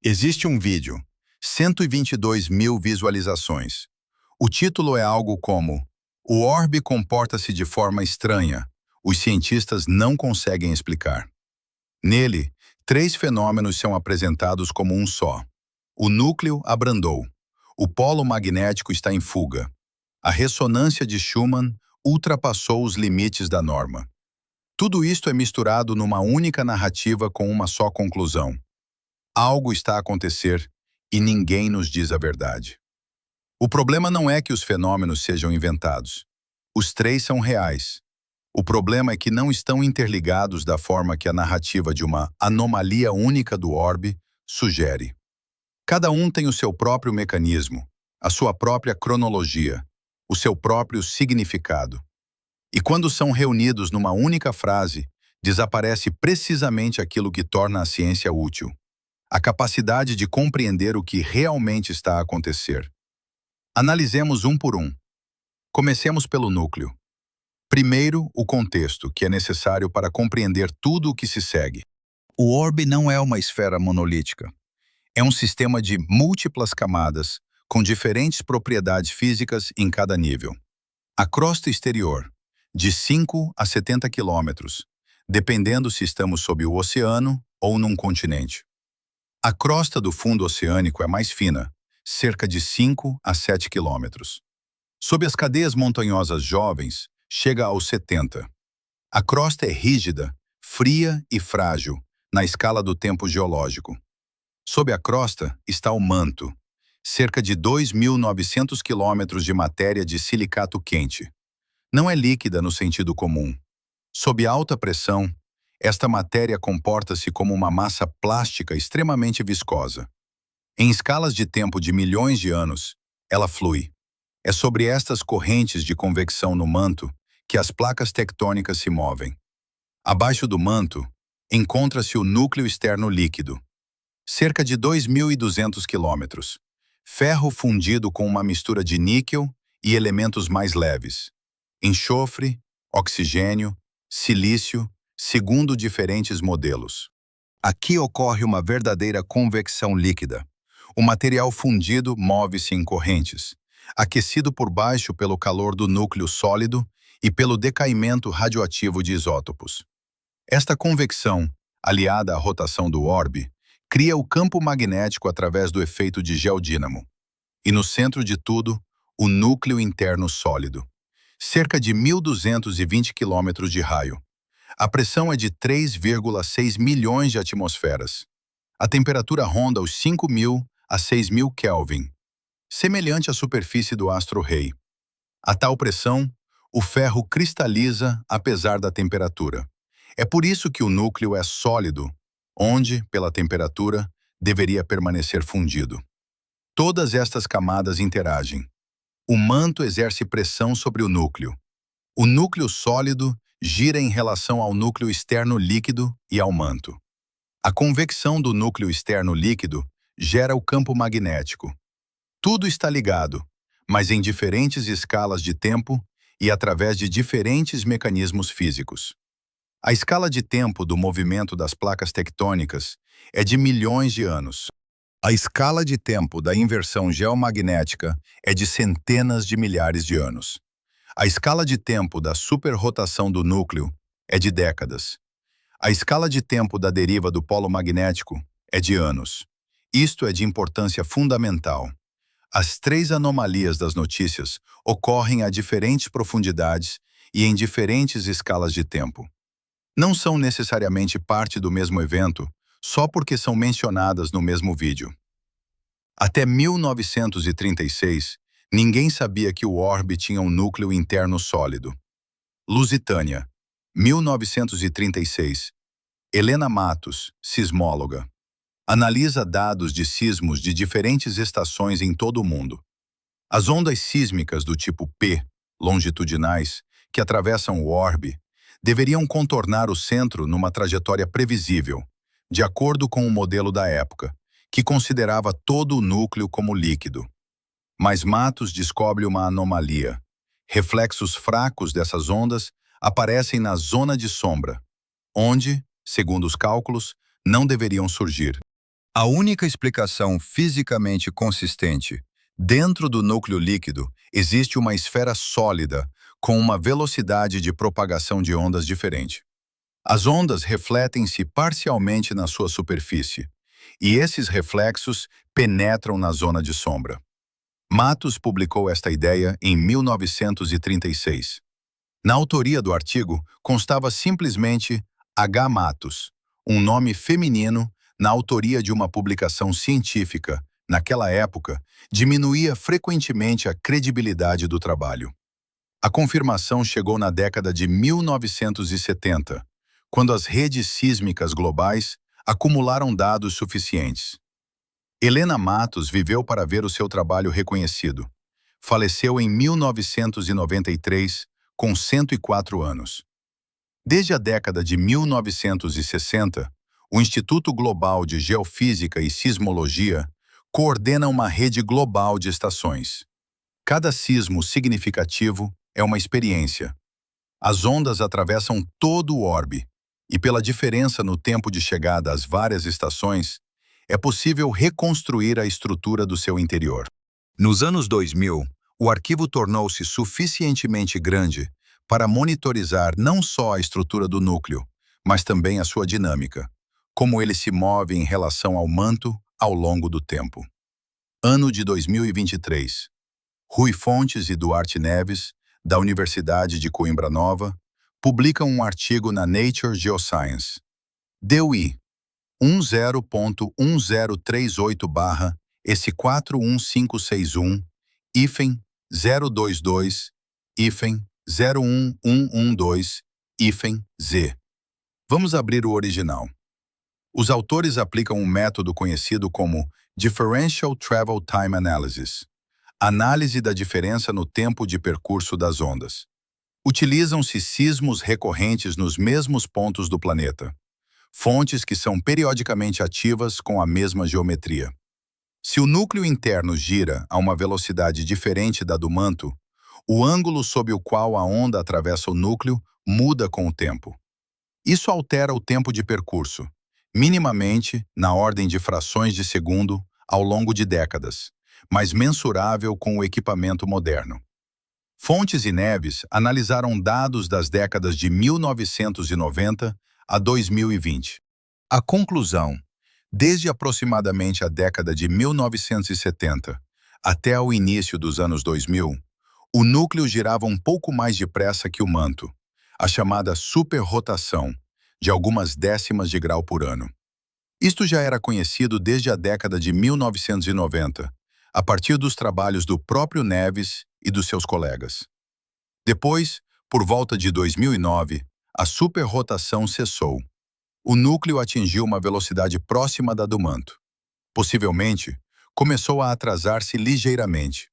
Existe um vídeo, 122 mil visualizações. O título é algo como: O orbe comporta-se de forma estranha. Os cientistas não conseguem explicar. Nele, três fenômenos são apresentados como um só. O núcleo abrandou. O polo magnético está em fuga. A ressonância de Schumann ultrapassou os limites da norma. Tudo isto é misturado numa única narrativa com uma só conclusão. Algo está a acontecer e ninguém nos diz a verdade. O problema não é que os fenômenos sejam inventados. Os três são reais. O problema é que não estão interligados da forma que a narrativa de uma anomalia única do orbe sugere. Cada um tem o seu próprio mecanismo, a sua própria cronologia, o seu próprio significado. E quando são reunidos numa única frase, desaparece precisamente aquilo que torna a ciência útil: a capacidade de compreender o que realmente está a acontecer. Analisemos um por um. Comecemos pelo núcleo. Primeiro, o contexto, que é necessário para compreender tudo o que se segue. O orbe não é uma esfera monolítica. É um sistema de múltiplas camadas, com diferentes propriedades físicas em cada nível. A crosta exterior, de 5 a 70 quilômetros, dependendo se estamos sob o oceano ou num continente. A crosta do fundo oceânico é mais fina, cerca de 5 a 7 quilômetros. Sob as cadeias montanhosas jovens, chega aos 70. A crosta é rígida, fria e frágil, na escala do tempo geológico. Sob a crosta está o manto, cerca de 2.900 quilômetros de matéria de silicato quente. Não é líquida no sentido comum. Sob alta pressão, esta matéria comporta-se como uma massa plástica extremamente viscosa. Em escalas de tempo de milhões de anos, ela flui. É sobre estas correntes de convecção no manto que as placas tectônicas se movem. Abaixo do manto, encontra-se o núcleo externo líquido, cerca de 2.200 quilômetros, ferro fundido com uma mistura de níquel e elementos mais leves, enxofre, oxigênio, silício, segundo diferentes modelos. Aqui ocorre uma verdadeira convecção líquida. O material fundido move-se em correntes, aquecido por baixo pelo calor do núcleo sólido e pelo decaimento radioativo de isótopos. Esta convecção, aliada à rotação do orbe, cria o campo magnético através do efeito de geodínamo. E no centro de tudo, o núcleo interno sólido, cerca de 1.220 quilômetros de raio. A pressão é de 3,6 milhões de atmosferas. A temperatura ronda os 5.000 a 6.000 Kelvin, semelhante à superfície do astro-rei. A tal pressão, o ferro cristaliza apesar da temperatura. É por isso que o núcleo é sólido, onde, pela temperatura, deveria permanecer fundido. Todas estas camadas interagem. O manto exerce pressão sobre o núcleo. O núcleo sólido gira em relação ao núcleo externo líquido e ao manto. A convecção do núcleo externo líquido gera o campo magnético. Tudo está ligado, mas em diferentes escalas de tempo e através de diferentes mecanismos físicos. A escala de tempo do movimento das placas tectônicas é de milhões de anos. A escala de tempo da inversão geomagnética é de centenas de milhares de anos. A escala de tempo da superrotação do núcleo é de décadas. A escala de tempo da deriva do polo magnético é de anos. Isto é de importância fundamental. As três anomalias das notícias ocorrem a diferentes profundidades e em diferentes escalas de tempo. Não são necessariamente parte do mesmo evento só porque são mencionadas no mesmo vídeo. Até 1936, ninguém sabia que o orbe tinha um núcleo interno sólido. Lusitânia, 1936. Helena Matos, sismóloga. Analisa dados de sismos de diferentes estações em todo o mundo. As ondas sísmicas do tipo P, longitudinais, que atravessam o orbe, deveriam contornar o centro numa trajetória previsível, de acordo com o modelo da época, que considerava todo o núcleo como líquido. Mas Matos descobre uma anomalia. Reflexos fracos dessas ondas aparecem na zona de sombra, onde, segundo os cálculos, não deveriam surgir. A única explicação fisicamente consistente: dentro do núcleo líquido existe uma esfera sólida com uma velocidade de propagação de ondas diferente. As ondas refletem-se parcialmente na sua superfície, e esses reflexos penetram na zona de sombra. Matos publicou esta ideia em 1936. Na autoria do artigo constava simplesmente H. Matos, um nome feminino na autoria de uma publicação científica. Naquela época, diminuía frequentemente a credibilidade do trabalho. A confirmação chegou na década de 1970, quando as redes sísmicas globais acumularam dados suficientes. Helena Matos viveu para ver o seu trabalho reconhecido. Faleceu em 1993, com 104 anos. Desde a década de 1960, o Instituto Global de Geofísica e Sismologia coordena uma rede global de estações. Cada sismo significativo é uma experiência. As ondas atravessam todo o orbe, e pela diferença no tempo de chegada às várias estações, é possível reconstruir a estrutura do seu interior. Nos anos 2000, o arquivo tornou-se suficientemente grande para monitorizar não só a estrutura do núcleo, mas também a sua dinâmica, como ele se move em relação ao manto ao longo do tempo. Ano de 2023. Rui Fontes e Duarte Neves, da Universidade de Coimbra Nova, publicam um artigo na Nature Geoscience. DOI 10.1038/EC41561 -022 -01112 -Z. Vamos abrir o original. Os autores aplicam um método conhecido como Differential Travel Time Analysis, análise da diferença no tempo de percurso das ondas. Utilizam-se sismos recorrentes nos mesmos pontos do planeta, fontes que são periodicamente ativas com a mesma geometria. Se o núcleo interno gira a uma velocidade diferente da do manto, o ângulo sob o qual a onda atravessa o núcleo muda com o tempo. Isso altera o tempo de percurso, minimamente na ordem de frações de segundo ao longo de décadas, mas mensurável com o equipamento moderno. Fontes e Neves analisaram dados das décadas de 1990 a 2020. A conclusão: desde aproximadamente a década de 1970 até o início dos anos 2000, o núcleo girava um pouco mais depressa que o manto, a chamada superrotação, de algumas décimas de grau por ano. Isto já era conhecido desde a década de 1990, a partir dos trabalhos do próprio Neves e dos seus colegas. Depois, por volta de 2009, a superrotação cessou. O núcleo atingiu uma velocidade próxima da do manto. Possivelmente, começou a atrasar-se ligeiramente.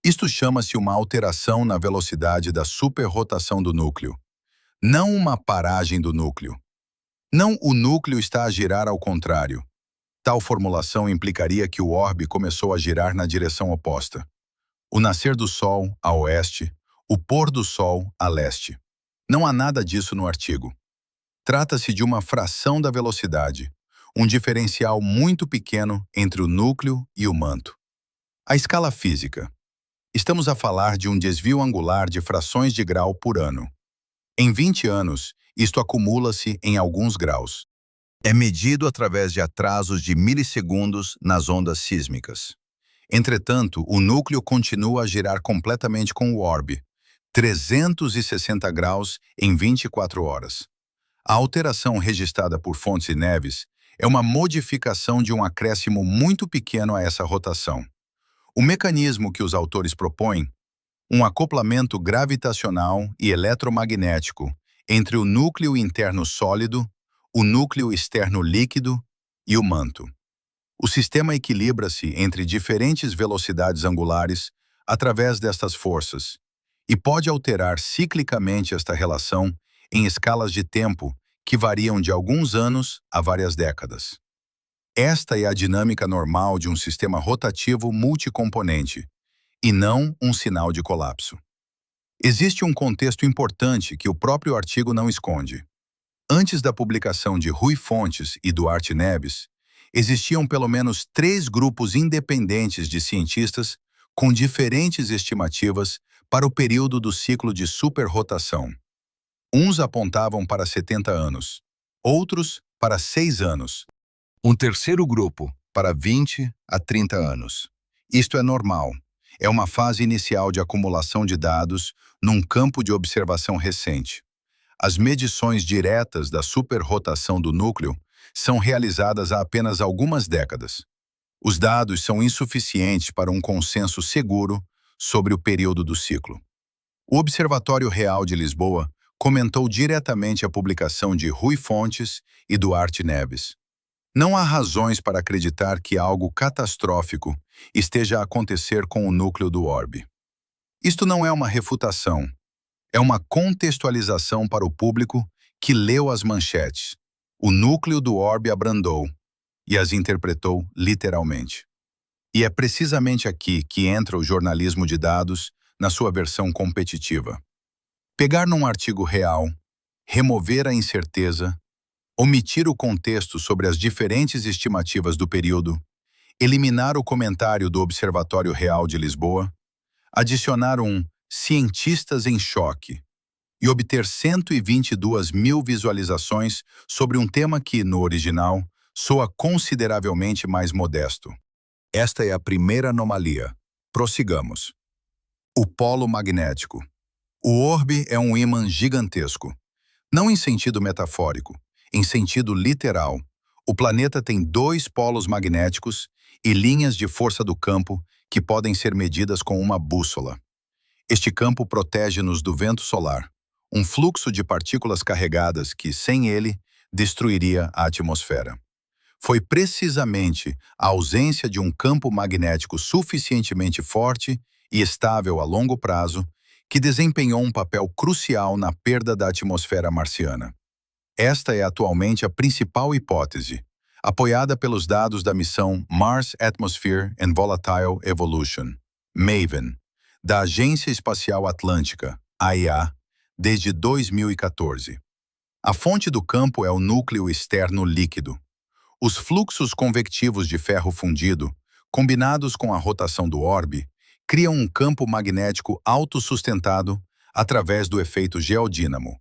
Isto chama-se uma alteração na velocidade da superrotação do núcleo, não uma paragem do núcleo. Não o núcleo está a girar ao contrário. Tal formulação implicaria que o orbe começou a girar na direção oposta. O nascer do Sol, a oeste, o pôr do Sol, a leste. Não há nada disso no artigo. Trata-se de uma fração da velocidade, um diferencial muito pequeno entre o núcleo e o manto. A escala física. Estamos a falar de um desvio angular de frações de grau por ano. Em 20 anos, isto acumula-se em alguns graus. É medido através de atrasos de milissegundos nas ondas sísmicas. Entretanto, o núcleo continua a girar completamente com o orbe, 360 graus em 24 horas. A alteração registrada por Fontes e Neves é uma modificação de um acréscimo muito pequeno a essa rotação. O mecanismo que os autores propõem, um acoplamento gravitacional e eletromagnético entre o núcleo interno sólido, o núcleo externo líquido e o manto. O sistema equilibra-se entre diferentes velocidades angulares através destas forças e pode alterar ciclicamente esta relação em escalas de tempo que variam de alguns anos a várias décadas. Esta é a dinâmica normal de um sistema rotativo multicomponente, e não um sinal de colapso. Existe um contexto importante que o próprio artigo não esconde. Antes da publicação de Rui Fontes e Duarte Neves, existiam pelo menos 3 grupos independentes de cientistas com diferentes estimativas para o período do ciclo de superrotação. Uns apontavam para 70 anos, outros para 6 anos. Um terceiro grupo, para 20 a 30 anos. Isto é normal. É uma fase inicial de acumulação de dados num campo de observação recente. As medições diretas da superrotação do núcleo são realizadas há apenas algumas décadas. Os dados são insuficientes para um consenso seguro sobre o período do ciclo. O Observatório Real de Lisboa comentou diretamente a publicação de Rui Fontes e Duarte Neves. Não há razões para acreditar que algo catastrófico esteja a acontecer com o núcleo do orbe. Isto não é uma refutação, é uma contextualização para o público que leu as manchetes. O núcleo do orbe abrandou e as interpretou literalmente. E é precisamente aqui que entra o jornalismo de dados na sua versão competitiva. Pegar num artigo real, remover a incerteza, omitir o contexto sobre as diferentes estimativas do período, eliminar o comentário do Observatório Real de Lisboa, adicionar um cientistas em choque e obter 122 mil visualizações sobre um tema que, no original, soa consideravelmente mais modesto. Esta é a primeira anomalia. Prossigamos. O polo magnético. O orbe é um ímã gigantesco. Não em sentido metafórico, em sentido literal. O planeta tem 2 polos magnéticos e linhas de força do campo que podem ser medidas com uma bússola. Este campo protege-nos do vento solar, um fluxo de partículas carregadas que, sem ele, destruiria a atmosfera. Foi precisamente a ausência de um campo magnético suficientemente forte e estável a longo prazo que desempenhou um papel crucial na perda da atmosfera marciana. Esta é atualmente a principal hipótese, apoiada pelos dados da missão Mars Atmosphere and Volatile Evolution, MAVEN, da Agência Espacial Atlântica, AEA, desde 2014. A fonte do campo é o núcleo externo líquido. Os fluxos convectivos de ferro fundido, combinados com a rotação do orbe, criam um campo magnético autossustentado através do efeito geodínamo.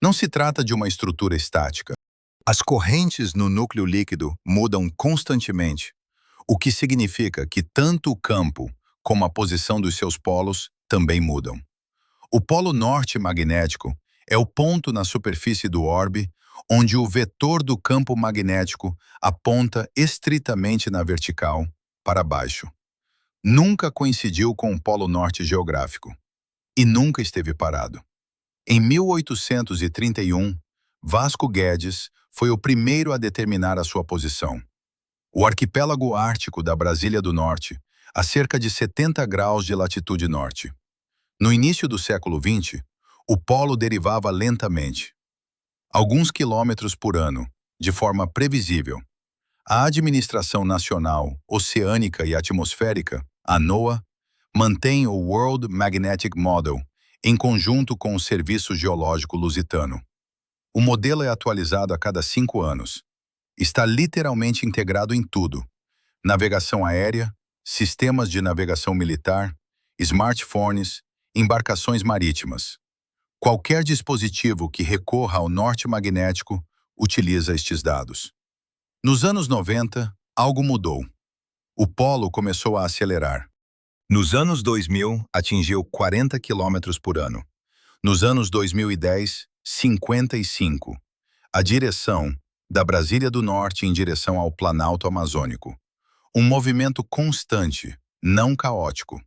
Não se trata de uma estrutura estática. As correntes no núcleo líquido mudam constantemente, o que significa que tanto o campo como a posição dos seus polos também mudam. O polo norte magnético é o ponto na superfície do orbe onde o vetor do campo magnético aponta estritamente na vertical, para baixo. Nunca coincidiu com o polo norte geográfico e nunca esteve parado. Em 1831, Vasco Guedes foi o primeiro a determinar a sua posição. O arquipélago ártico da Brasília do Norte, a cerca de 70 graus de latitude norte. No início do século XX, o polo derivava lentamente, alguns quilômetros por ano, de forma previsível. A Administração Nacional Oceânica e Atmosférica, a NOAA, mantém o World Magnetic Model em conjunto com o Serviço Geológico Lusitano. O modelo é atualizado a cada 5 anos. Está literalmente integrado em tudo: navegação aérea, sistemas de navegação militar, smartphones, embarcações marítimas. Qualquer dispositivo que recorra ao norte magnético utiliza estes dados. Nos anos 90, algo mudou. O polo começou a acelerar. Nos anos 2000, atingiu 40 km por ano. Nos anos 2010, 55. A direção da Brasília do Norte em direção ao Planalto Amazônico. Um movimento constante, não caótico.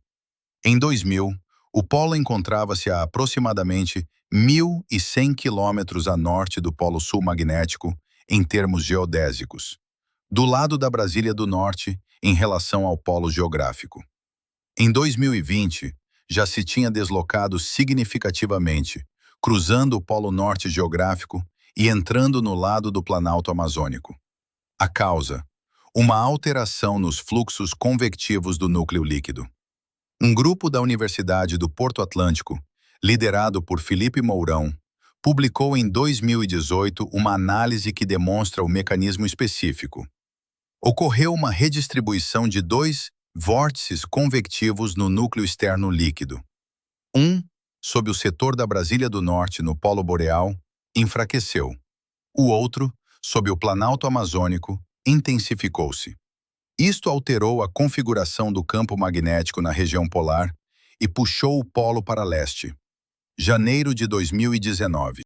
Em 2000, o polo encontrava-se a aproximadamente 1.100 quilômetros a norte do Polo Sul magnético em termos geodésicos, do lado da Brasília do Norte em relação ao polo geográfico. Em 2020, já se tinha deslocado significativamente, cruzando o Polo Norte geográfico e entrando no lado do Planalto Amazônico. A causa: uma alteração nos fluxos convectivos do núcleo líquido. Um grupo da Universidade do Porto Atlântico, liderado por Felipe Mourão, publicou em 2018 uma análise que demonstra o mecanismo específico. Ocorreu uma redistribuição de dois vórtices convectivos no núcleo externo líquido. Um, sob o setor da Brasília do Norte, no Polo Boreal, enfraqueceu. O outro, sob o Planalto Amazônico, intensificou-se. Isto alterou a configuração do campo magnético na região polar e puxou o polo para leste. Janeiro de 2019.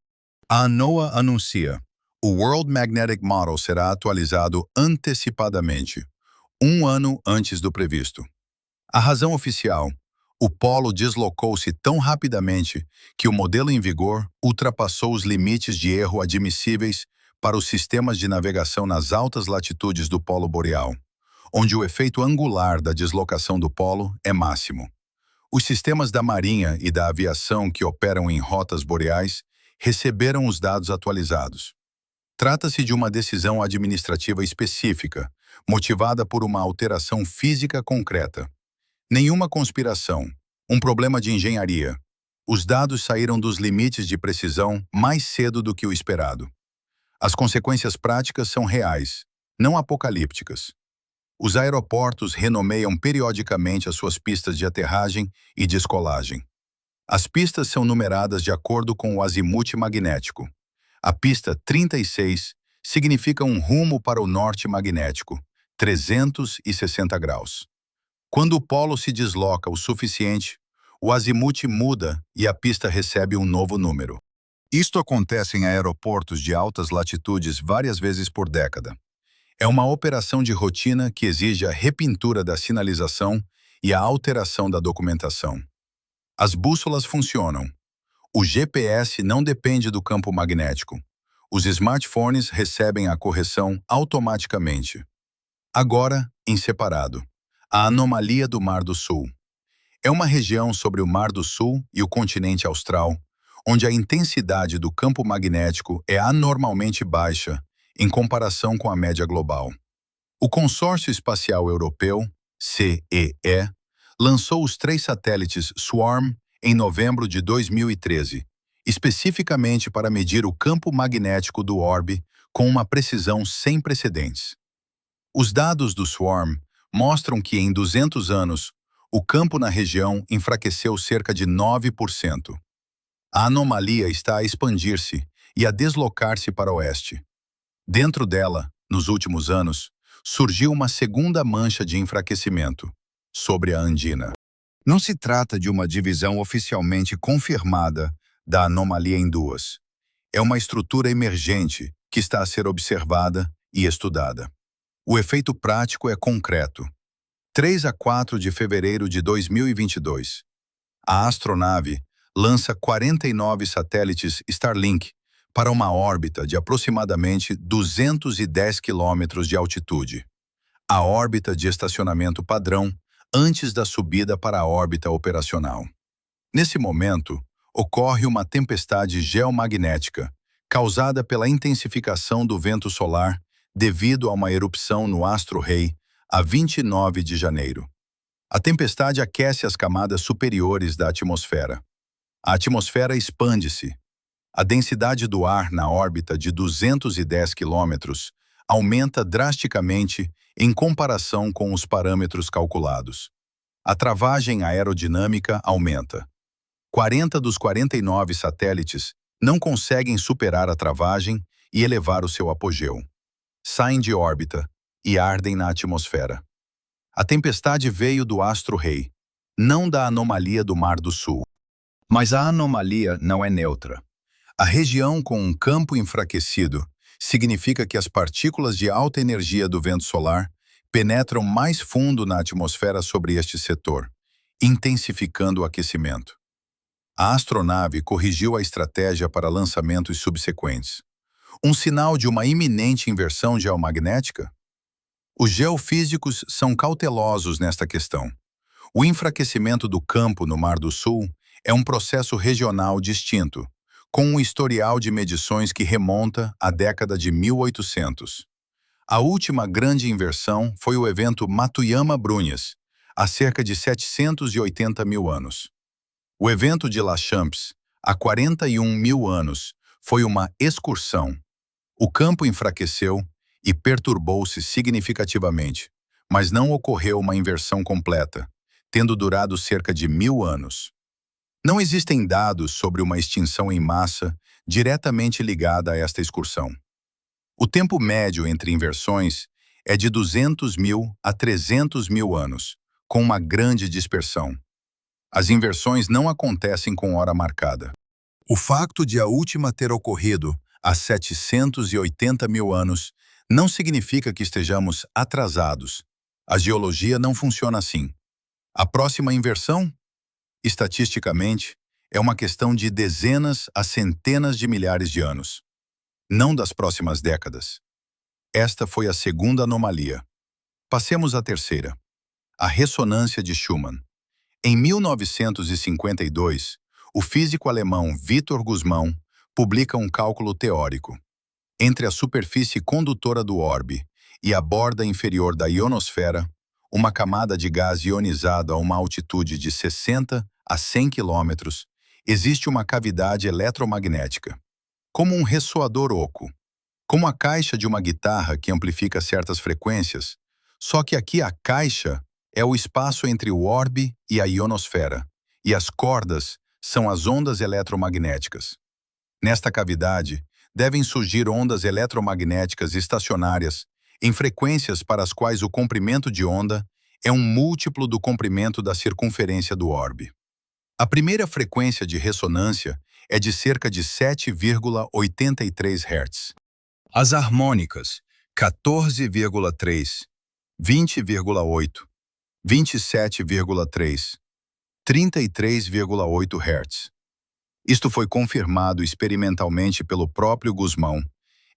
A ANOAA anuncia: o World Magnetic Model será atualizado antecipadamente, um ano antes do previsto. A razão oficial: o polo deslocou-se tão rapidamente que o modelo em vigor ultrapassou os limites de erro admissíveis para os sistemas de navegação nas altas latitudes do Polo Boreal, onde o efeito angular da deslocação do polo é máximo. Os sistemas da Marinha e da aviação que operam em rotas boreais receberam os dados atualizados. Trata-se de uma decisão administrativa específica, motivada por uma alteração física concreta. Nenhuma conspiração, um problema de engenharia. Os dados saíram dos limites de precisão mais cedo do que o esperado. As consequências práticas são reais, não apocalípticas. Os aeroportos renomeiam periodicamente as suas pistas de aterragem e descolagem. As pistas são numeradas de acordo com o azimute magnético. A pista 36 significa um rumo para o norte magnético, 360 graus. Quando o polo se desloca o suficiente, o azimute muda e a pista recebe um novo número. Isto acontece em aeroportos de altas latitudes várias vezes por década. É uma operação de rotina que exige a repintura da sinalização e a alteração da documentação. As bússolas funcionam. O GPS não depende do campo magnético. Os smartphones recebem a correção automaticamente. Agora, em separado, a anomalia do Mar do Sul. É uma região sobre o Mar do Sul e o continente austral, onde a intensidade do campo magnético é anormalmente baixa em comparação com a média global. O Consórcio Espacial Europeu, CEE, lançou os 3 satélites SWARM em novembro de 2013, especificamente para medir o campo magnético do orbe com uma precisão sem precedentes. Os dados do SWARM mostram que, em 200 anos, o campo na região enfraqueceu cerca de 9%. A anomalia está a expandir-se e a deslocar-se para o oeste. Dentro dela, nos últimos anos, surgiu uma segunda mancha de enfraquecimento, sobre a Andina. Não se trata de uma divisão oficialmente confirmada da anomalia em duas. É uma estrutura emergente que está a ser observada e estudada. O efeito prático é concreto. 3 a 4 de fevereiro de 2022, a astronave lança 49 satélites Starlink para uma órbita de aproximadamente 210 quilômetros de altitude, a órbita de estacionamento padrão antes da subida para a órbita operacional. Nesse momento, ocorre uma tempestade geomagnética causada pela intensificação do vento solar devido a uma erupção no astro-rei a 29 de janeiro. A tempestade aquece as camadas superiores da atmosfera. A atmosfera expande-se. A densidade do ar na órbita de 210 quilômetros aumenta drasticamente em comparação com os parâmetros calculados. A travagem aerodinâmica aumenta. 40 dos 49 satélites não conseguem superar a travagem e elevar o seu apogeu. Saem de órbita e ardem na atmosfera. A tempestade veio do astro-rei, não da anomalia do Mar do Sul. Mas a anomalia não é neutra. A região com um campo enfraquecido significa que as partículas de alta energia do vento solar penetram mais fundo na atmosfera sobre este setor, intensificando o aquecimento. A astronave corrigiu a estratégia para lançamentos subsequentes. Um sinal de uma iminente inversão geomagnética? Os geofísicos são cautelosos nesta questão. O enfraquecimento do campo no Mar do Sul é um processo regional distinto, com um historial de medições que remonta à década de 1800. A última grande inversão foi o evento Matuyama-Brunhes, há cerca de 780 mil anos. O evento de La Champs, há 41 mil anos, foi uma excursão. O campo enfraqueceu e perturbou-se significativamente, mas não ocorreu uma inversão completa, tendo durado cerca de 1000 anos. Não existem dados sobre uma extinção em massa diretamente ligada a esta excursão. O tempo médio entre inversões é de 200.000 a 300.000 anos, com uma grande dispersão. As inversões não acontecem com hora marcada. O facto de a última ter ocorrido há 780.000 anos não significa que estejamos atrasados. A geologia não funciona assim. A próxima inversão, estatisticamente, é uma questão de dezenas a centenas de milhares de anos, não das próximas décadas. Esta foi a segunda anomalia. Passemos à terceira, a ressonância de Schumann. Em 1952, o físico alemão Victor Guzmão publica um cálculo teórico. Entre a superfície condutora do orbe e a borda inferior da ionosfera, uma camada de gás ionizado a uma altitude de 60 a 100 km, existe uma cavidade eletromagnética, como um ressoador oco, como a caixa de uma guitarra que amplifica certas frequências, só que aqui a caixa é o espaço entre o orbe e a ionosfera, e as cordas são as ondas eletromagnéticas. Nesta cavidade, devem surgir ondas eletromagnéticas estacionárias em frequências para as quais o comprimento de onda é um múltiplo do comprimento da circunferência do orbe. A primeira frequência de ressonância é de cerca de 7,83 Hz. As harmônicas 14,3, 20,8, 27,3, 33,8 Hz. Isto foi confirmado experimentalmente pelo próprio Guzmão,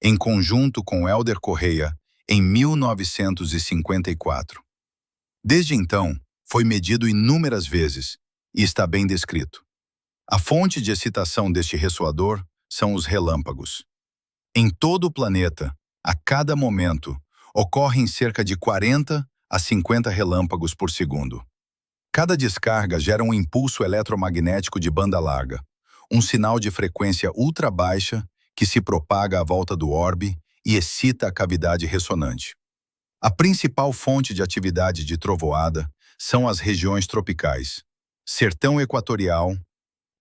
em conjunto com Helder Correia, em 1954. Desde então, foi medido inúmeras vezes e está bem descrito. A fonte de excitação deste ressoador são os relâmpagos. Em todo o planeta, a cada momento, ocorrem cerca de 40 a 50 relâmpagos por segundo. Cada descarga gera um impulso eletromagnético de banda larga, um sinal de frequência ultra baixa que se propaga à volta do orbe e excita a cavidade ressonante. A principal fonte de atividade de trovoada são as regiões tropicais, sertão equatorial,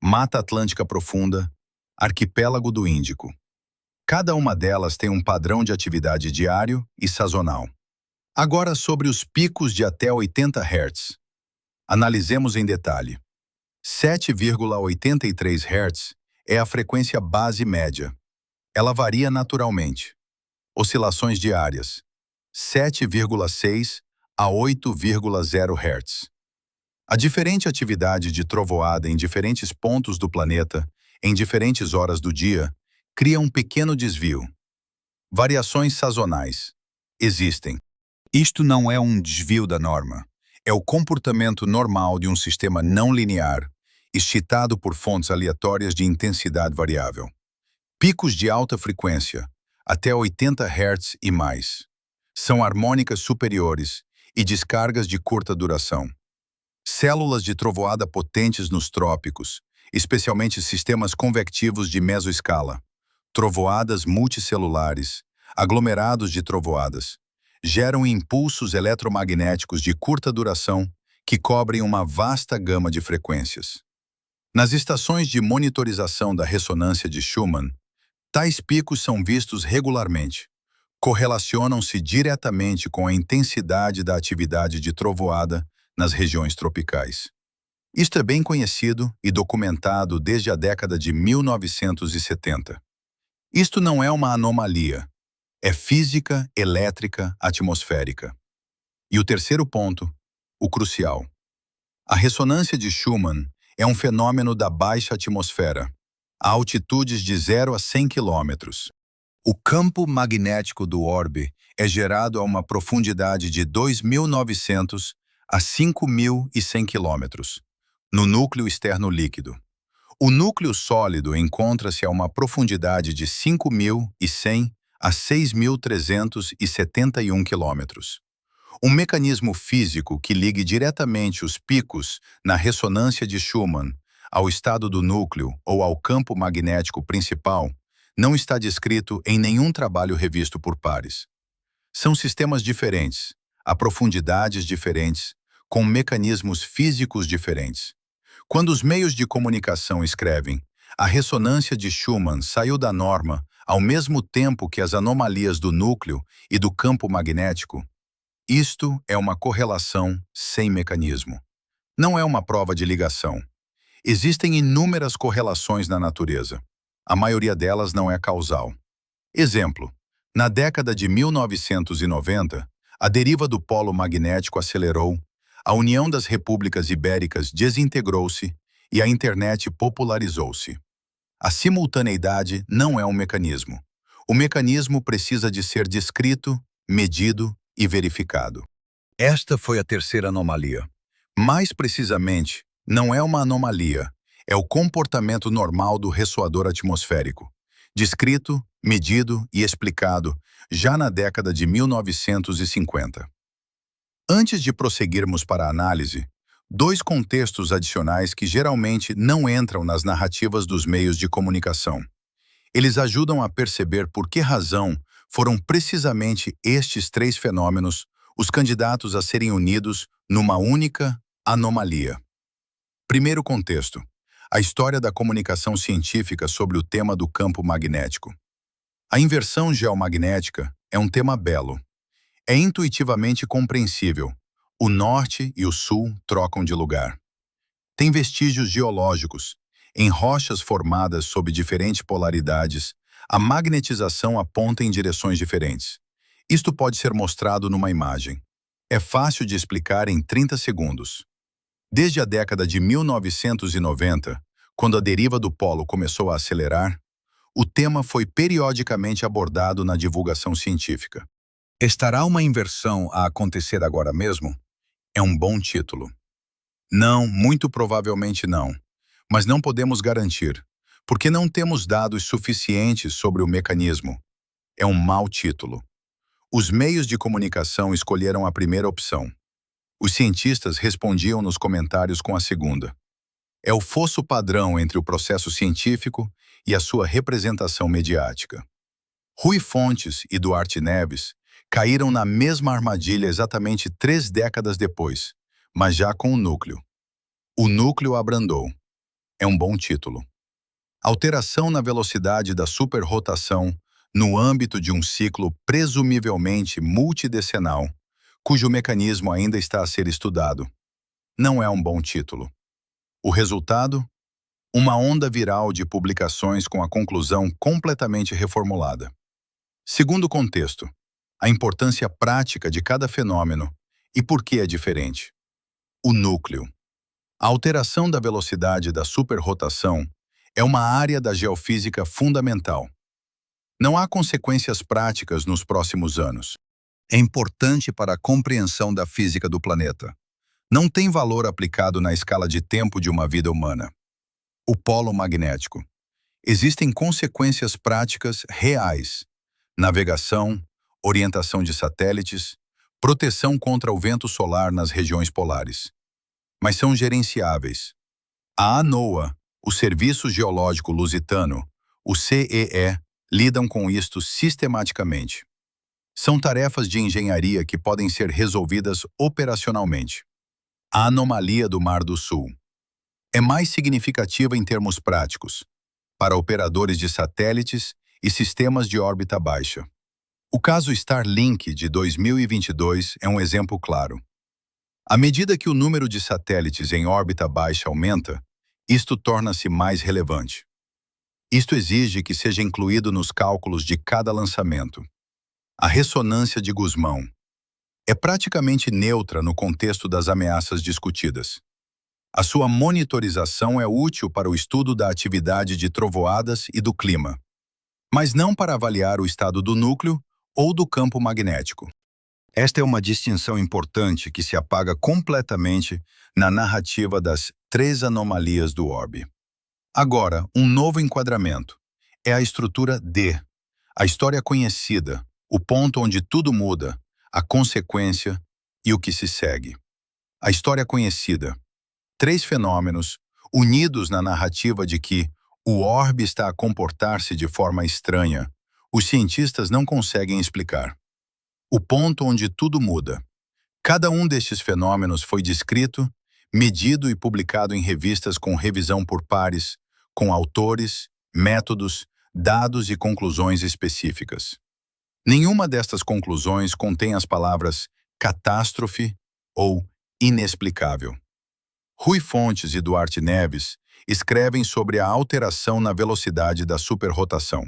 Mata Atlântica Profunda, Arquipélago do Índico. Cada uma delas tem um padrão de atividade diário e sazonal. Agora sobre os picos de até 80 Hz. Analisemos em detalhe. 7,83 Hz é a frequência base média. Ela varia naturalmente. Oscilações diárias. 7,6 a 8,0 Hz. A diferente atividade de trovoada em diferentes pontos do planeta, em diferentes horas do dia, cria um pequeno desvio. Variações sazonais. Existem. Isto não é um desvio da norma. É o comportamento normal de um sistema não linear, excitado por fontes aleatórias de intensidade variável. Picos de alta frequência, até 80 Hz e mais. São harmônicas superiores e descargas de curta duração. Células de trovoada potentes nos trópicos, especialmente sistemas convectivos de mesoescala, trovoadas multicelulares, aglomerados de trovoadas, geram impulsos eletromagnéticos de curta duração que cobrem uma vasta gama de frequências. Nas estações de monitorização da ressonância de Schumann, tais picos são vistos regularmente. Correlacionam-se diretamente com a intensidade da atividade de trovoada nas regiões tropicais. Isto é bem conhecido e documentado desde a década de 1970. Isto não é uma anomalia. É física elétrica atmosférica. E o terceiro ponto, o crucial. A ressonância de Schumann é um fenômeno da baixa atmosfera, a altitudes de 0 a 100 km. O campo magnético do orbe é gerado a uma profundidade de 2.900 a 5.100 km, no núcleo externo líquido. O núcleo sólido encontra-se a uma profundidade de 5.100 a 6.371 km. Um mecanismo físico que ligue diretamente os picos na ressonância de Schumann ao estado do núcleo ou ao campo magnético principal não está descrito em nenhum trabalho revisto por pares. São sistemas diferentes, a profundidades diferentes, com mecanismos físicos diferentes. Quando os meios de comunicação escrevem "a ressonância de Schumann saiu da norma ao mesmo tempo que as anomalias do núcleo e do campo magnético", isto é uma correlação sem mecanismo. Não é uma prova de ligação. Existem inúmeras correlações na natureza. A maioria delas não é causal. Exemplo: na década de 1990, a deriva do polo magnético acelerou, a União das Repúblicas Ibéricas desintegrou-se e a internet popularizou-se. A simultaneidade não é um mecanismo. O mecanismo precisa de ser descrito, medido e verificado. Esta foi a terceira anomalia. Mais precisamente, não é uma anomalia, é o comportamento normal do ressoador atmosférico, descrito, medido e explicado já na década de 1950. Antes de prosseguirmos para a análise, dois contextos adicionais que geralmente não entram nas narrativas dos meios de comunicação. Eles ajudam a perceber por que razão foram precisamente estes três fenômenos os candidatos a serem unidos numa única anomalia. Primeiro contexto: a história da comunicação científica sobre o tema do campo magnético. A inversão geomagnética é um tema belo. É intuitivamente compreensível. O norte e o sul trocam de lugar. Tem vestígios geológicos. Em rochas formadas sob diferentes polaridades, a magnetização aponta em direções diferentes. Isto pode ser mostrado numa imagem. É fácil de explicar em 30 segundos. Desde a década de 1990, quando a deriva do polo começou a acelerar, o tema foi periodicamente abordado na divulgação científica. Estará uma inversão a acontecer agora mesmo? É um bom título. Não, muito provavelmente não. Mas não podemos garantir, porque não temos dados suficientes sobre o mecanismo. É um mau título. Os meios de comunicação escolheram a primeira opção. Os cientistas respondiam nos comentários com a segunda. É o fosso padrão entre o processo científico e a sua representação mediática. Rui Fontes e Duarte Neves caíram na mesma armadilha exatamente 3 décadas depois, mas já com o núcleo. O núcleo abrandou. É um bom título. Alteração na velocidade da superrotação no âmbito de um ciclo presumivelmente multidecenal, cujo mecanismo ainda está a ser estudado. Não é um bom título. O resultado? Uma onda viral de publicações com a conclusão completamente reformulada. Segundo contexto: a importância prática de cada fenômeno e por que é diferente. O núcleo. A alteração da velocidade da superrotação é uma área da geofísica fundamental. Não há consequências práticas nos próximos anos. É importante para a compreensão da física do planeta. Não tem valor aplicado na escala de tempo de uma vida humana. O polo magnético. Existem consequências práticas reais. Navegação, orientação de satélites, proteção contra o vento solar nas regiões polares. Mas são gerenciáveis. A ANOAA, o Serviço Geológico Lusitano, o CEE, lidam com isto sistematicamente. São tarefas de engenharia que podem ser resolvidas operacionalmente. A anomalia do Mar do Sul é mais significativa em termos práticos, para operadores de satélites e sistemas de órbita baixa. O caso Starlink de 2022 é um exemplo claro. À medida que o número de satélites em órbita baixa aumenta, isto torna-se mais relevante. Isto exige que seja incluído nos cálculos de cada lançamento. A ressonância de Guzmão é praticamente neutra no contexto das ameaças discutidas. A sua monitorização é útil para o estudo da atividade de trovoadas e do clima, mas não para avaliar o estado do núcleo ou do campo magnético. Esta é uma distinção importante que se apaga completamente na narrativa das 3 anomalias do orbe. Agora, um novo enquadramento. É a estrutura D, a história conhecida, o ponto onde tudo muda, a consequência e o que se segue. A história conhecida. 3 fenômenos, unidos na narrativa de que o orbe está a comportar-se de forma estranha, os cientistas não conseguem explicar. o ponto onde tudo muda. Cada um destes fenômenos foi descrito, medido e publicado em revistas com revisão por pares, com autores, métodos, dados e conclusões específicas. Nenhuma destas conclusões contém as palavras catástrofe ou inexplicável. Rui Fontes e Duarte Neves escrevem sobre a alteração na velocidade da superrotação.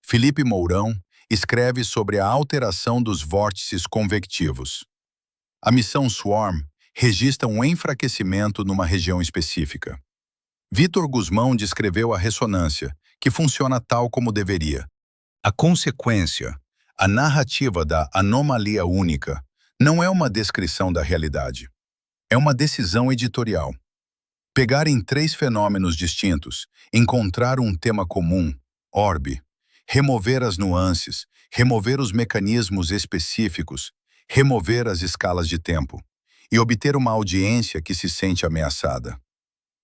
Felipe Mourão escreve sobre a alteração dos vórtices convectivos. A missão SWARM registra um enfraquecimento numa região específica. Vitor Guzmão descreveu a ressonância, que funciona tal como deveria. A consequência, a narrativa da anomalia única, não é uma descrição da realidade. É uma decisão editorial. Pegar em três fenômenos distintos, encontrar um tema comum, orbe, remover as nuances, remover os mecanismos específicos, remover as escalas de tempo e obter uma audiência que se sente ameaçada.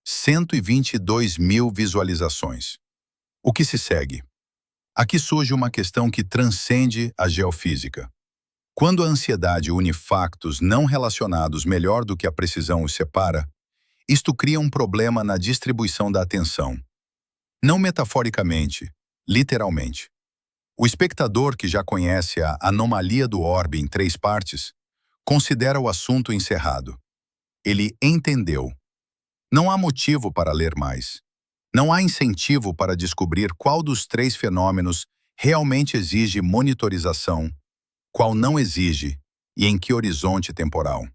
122 mil visualizações. O que se segue? Aqui surge uma questão que transcende a geofísica. Quando a ansiedade une factos não relacionados melhor do que a precisão os separa, isto cria um problema na distribuição da atenção. Não metaforicamente, literalmente. O espectador que já conhece a anomalia do orbe em três partes, considera o assunto encerrado. Ele entendeu. Não há motivo para ler mais. Não há incentivo para descobrir qual dos três fenômenos realmente exige monitorização, qual não exige e em que horizonte temporal.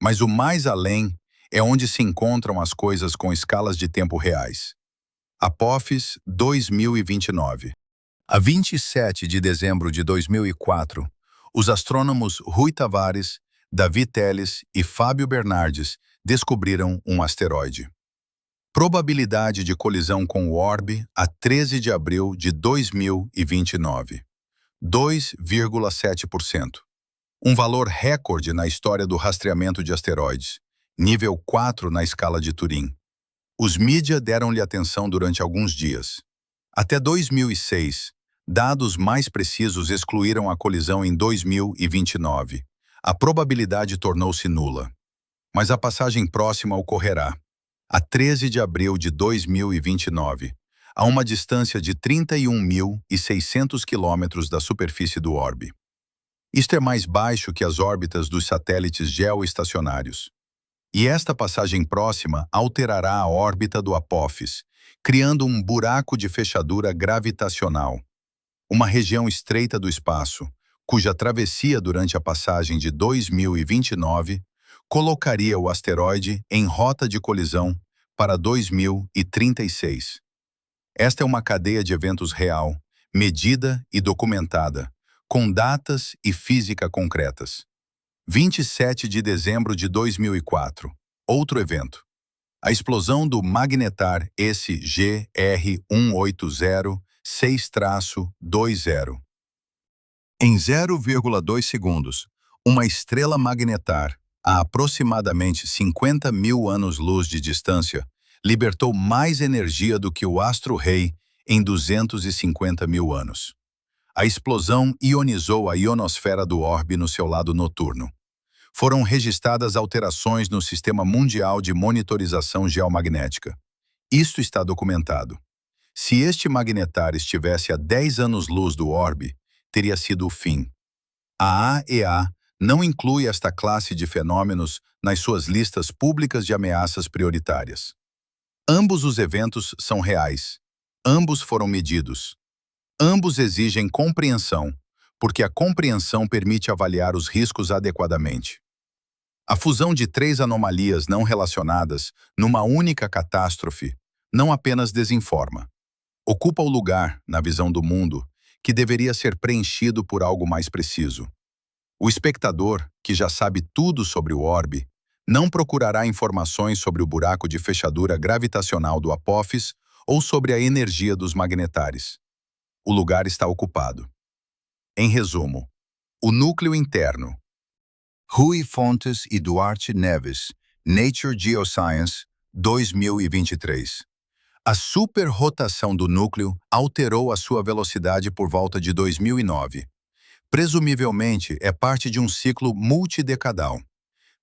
Mas o mais além é onde se encontram as coisas com escalas de tempo reais. Apophis 2029. A 27 de dezembro de 2004, os astrônomos Rui Tavares, Davi Teles e Fábio Bernardes descobriram um asteroide. Probabilidade de colisão com o orbe a 13 de abril de 2029. 2,7%. Um valor recorde na história do rastreamento de asteroides, nível 4 na escala de Turing. Os mídia deram-lhe atenção durante alguns dias. Até 2006, dados mais precisos excluíram a colisão em 2029. A probabilidade tornou-se nula. Mas a passagem próxima ocorrerá, a 13 de abril de 2029, a uma distância de 31.600 quilômetros da superfície do orbe. Isto é mais baixo que as órbitas dos satélites geoestacionários. E esta passagem próxima alterará a órbita do Apophis, criando um buraco de fechadura gravitacional. Uma região estreita do espaço, cuja travessia durante a passagem de 2029 colocaria o asteroide em rota de colisão para 2036. Esta é uma cadeia de eventos real, medida e documentada, com datas e física concretas. 27 de dezembro de 2004. Outro evento. A explosão do magnetar SGR-180 6-20. Em 0,2 segundos, uma estrela magnetar, a aproximadamente 50 mil anos-luz de distância, libertou mais energia do que o astro-rei em 250 mil anos. A explosão ionizou a ionosfera do orbe no seu lado noturno. Foram registradas alterações no Sistema Mundial de Monitorização Geomagnética. Isto está documentado. Se este magnetar estivesse a 10 anos-luz do orbe, teria sido o fim. A AEA não inclui esta classe de fenômenos nas suas listas públicas de ameaças prioritárias. Ambos os eventos são reais. Ambos foram medidos. Ambos exigem compreensão, porque a compreensão permite avaliar os riscos adequadamente. A fusão de três anomalias não relacionadas numa única catástrofe não apenas desinforma. Ocupa o lugar, na visão do mundo, que deveria ser preenchido por algo mais preciso. O espectador, que já sabe tudo sobre o orbe, não procurará informações sobre o buraco de fechadura gravitacional do Apophis ou sobre a energia dos magnetares. O lugar está ocupado. Em resumo, o núcleo interno. Rui Fontes e Duarte Neves, Nature Geoscience, 2023. A superrotação do núcleo alterou a sua velocidade por volta de 2009. Presumivelmente, é parte de um ciclo multidecadal.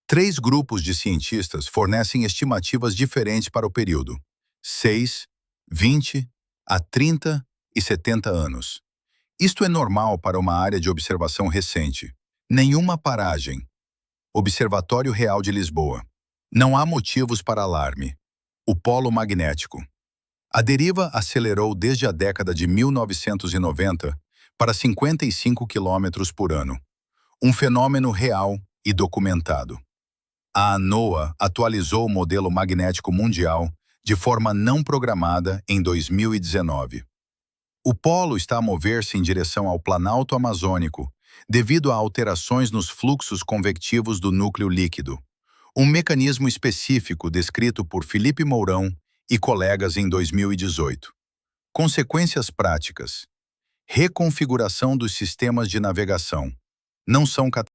3 grupos de cientistas fornecem estimativas diferentes para o período: 6, 20, a 30 e 70 anos. Isto é normal para uma área de observação recente. Nenhuma paragem. Observatório Real de Lisboa. Não há motivos para alarme. O polo magnético. A deriva acelerou desde a década de 1990 para 55 quilômetros por ano. Um fenômeno real e documentado. A ANOAA atualizou o modelo magnético mundial de forma não programada em 2019. O polo está a mover-se em direção ao Planalto Amazônico, devido a alterações nos fluxos convectivos do núcleo líquido, um mecanismo específico descrito por Felipe Mourão e colegas em 2018. Consequências práticas. Reconfiguração dos sistemas de navegação. Não são